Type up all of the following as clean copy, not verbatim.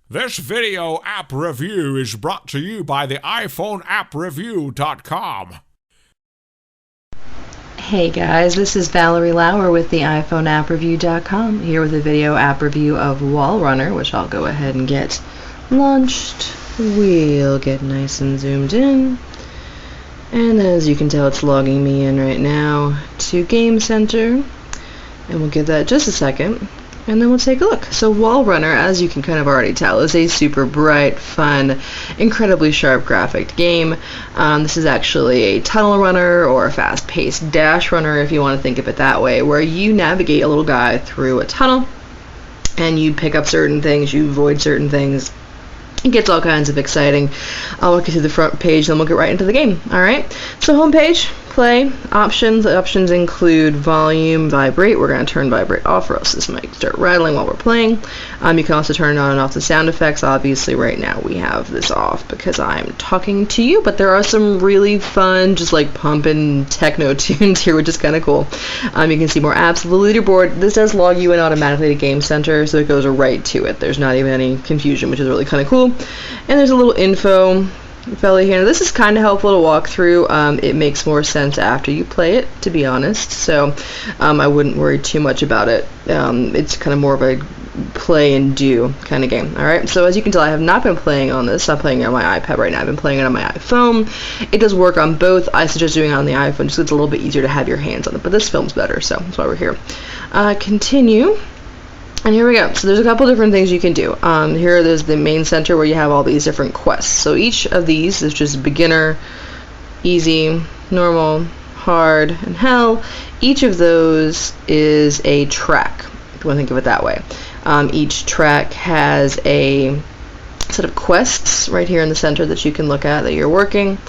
This video app review is brought to you by the iPhoneAppReview.com. Hey guys, this is Valerie Lauer with the iPhoneAppReview.com, here with a video app review of Wall Runner, which I'll go ahead and get launched. We'll get nice and zoomed in. And as you can tell, it's logging me in right now to Game Center. And we'll give that just a second. And then we'll take a look. So Wall Runner, as you can kind of already tell, is a super bright, fun, incredibly sharp graphic game. This is actually a tunnel runner or a fast-paced dash runner, if you want to think of it that way, where you navigate a little guy through a tunnel and you pick up certain things, you avoid certain things. It gets all kinds of exciting. I'll walk you through the front page, then we'll get right into the game. Alright, so home page, play, options. The options include volume, vibrate. We're going to turn vibrate off or else this might start rattling while we're playing. You can also turn on and off the sound effects. Obviously right now we have this off because I'm talking to you, but there are some really fun, just like pumping techno tunes here, which is kind of cool. You can see more apps. The leaderboard, this does log you in automatically to Game Center, so it goes right to it. There's not even any confusion, which is really kind of cool. And there's a little info fellow here. Now, this is kind of helpful to walk through. It makes more sense after you play it, to be honest, so I wouldn't worry too much about it. It's kind of more of a play and do kind of game. Alright, so as you can tell, I have not been playing on this. I'm playing it on my iPad right now. I've been playing it on my iPhone. It does work on both. I suggest doing it on the iPhone just so it's a little bit easier to have your hands on it, but this film's better, so that's why we're here. Continue. And here we go. So there's a couple different things you can do. Here there's the main center where you have all these different quests. So each of these is just beginner, easy, normal, hard, and hell. Each of those is a track, if you want to think of it that way. Each track has a set of quests right here in the center that you can look at that you're working.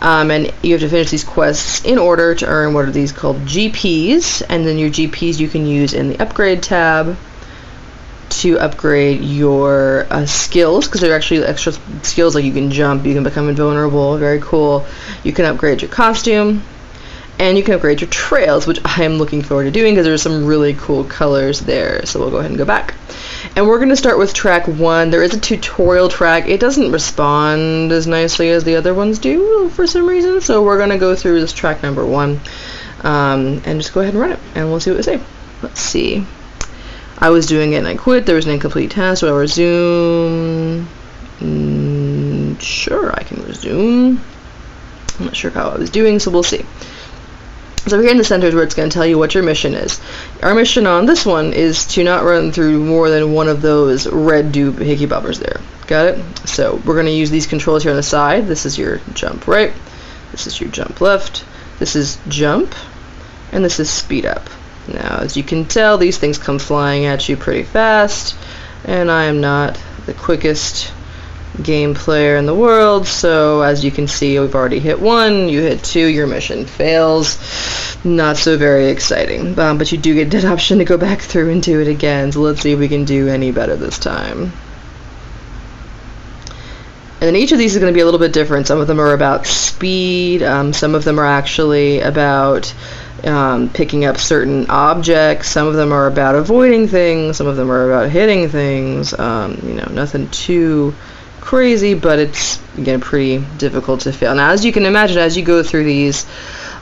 And you have to finish these quests in order to earn what are these called GPs. And then your GPs you can use in the upgrade tab to upgrade your skills, because they're actually extra skills, like you can jump, you can become invulnerable, very cool. You can upgrade your costume, and you can upgrade your trails, which I am looking forward to doing because there's some really cool colors there. So we'll go ahead and go back. And we're going to start with track 1. There is a tutorial track. It doesn't respond as nicely as the other ones do for some reason, so we're going to go through this track number 1 and just go ahead and run it, and we'll see what they say. Let's see. I was doing it and I quit. There was an incomplete task. So I resume. Sure, I can resume. I'm not sure how I was doing, so we'll see. So here in the center is where it's going to tell you what your mission is. Our mission on this one is to not run through more than one of those red doohickey bobbers there. Got it? So we're going to use these controls here on the side. This is your jump right. This is your jump left. This is jump. And this is speed up. Now, as you can tell, these things come flying at you pretty fast, and I am not the quickest game player in the world, so as you can see, we've already hit 1, you hit 2, your mission fails. Not so very exciting, but you do get that option to go back through and do it again, so let's see if we can do any better this time. And then each of these is going to be a little bit different. Some of them are about speed, some of them are actually about picking up certain objects. Some of them are about avoiding things. Some of them are about hitting things. Nothing too crazy, but it's, again, pretty difficult to fail. Now, as you can imagine, as you go through these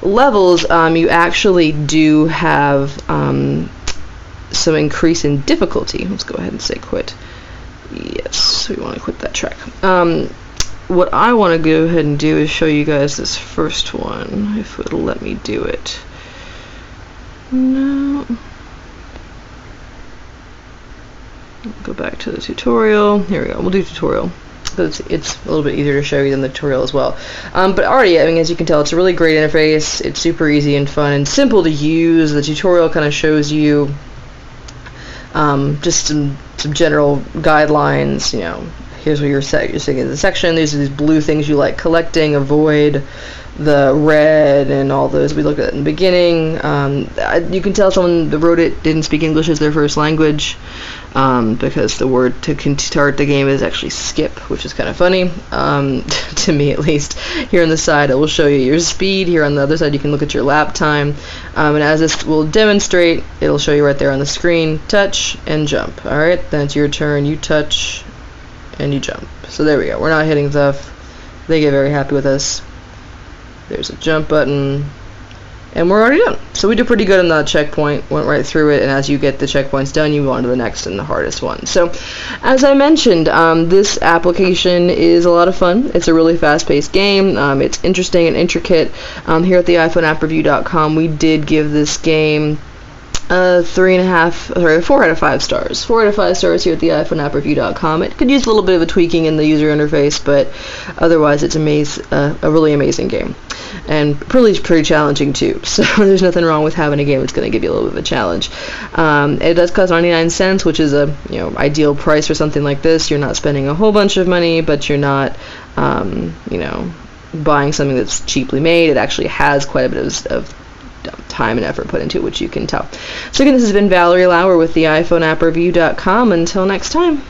levels, you actually do have some increase in difficulty. Let's go ahead and say quit. Yes, we want to quit that track. What I want to go ahead and do is show you guys this first one, if it'll let me do it. No. Go back to the tutorial. Here we go. We'll do tutorial. It's a little bit easier to show you than the tutorial as well. But already, I mean, as you can tell, it's a really great interface. It's super easy and fun and simple to use. The tutorial kind of shows you just some general guidelines. Here's where you're sitting in the section. These are these blue things you like collecting. Avoid the red and all those we looked at in the beginning. You can tell someone that wrote it didn't speak English as their first language, because the word to start the game is actually skip, which is kind of funny, to me at least. Here on the side it will show you your speed. Here on the other side you can look at your lap time, and as this will demonstrate, it'll show you right there on the screen, touch and jump. Alright, then it's your turn. You touch and you jump. So there we go. We're not hitting stuff. They get very happy with us. There's a jump button. And we're already done. So we did pretty good on the checkpoint, went right through it, and as you get the checkpoints done, you move on to the next and the hardest one. So, as I mentioned, this application is a lot of fun. It's a really fast-paced game. It's interesting and intricate. Here at the iPhoneAppReview.com, we did give this game 4 out of 5 stars. 4 out of 5 stars here at the iPhoneAppReview.com. It could use a little bit of a tweaking in the user interface, but otherwise it's a really amazing game. And pretty challenging too, so there's nothing wrong with having a game that's going to give you a little bit of a challenge. It does cost 99 cents, which is a ideal price for something like this. You're not spending a whole bunch of money, but you're not buying something that's cheaply made. It actually has quite a bit of time and effort put into it, which you can tell. So again, this has been Valerie Lauer with the iPhoneAppReview.com. Until next time.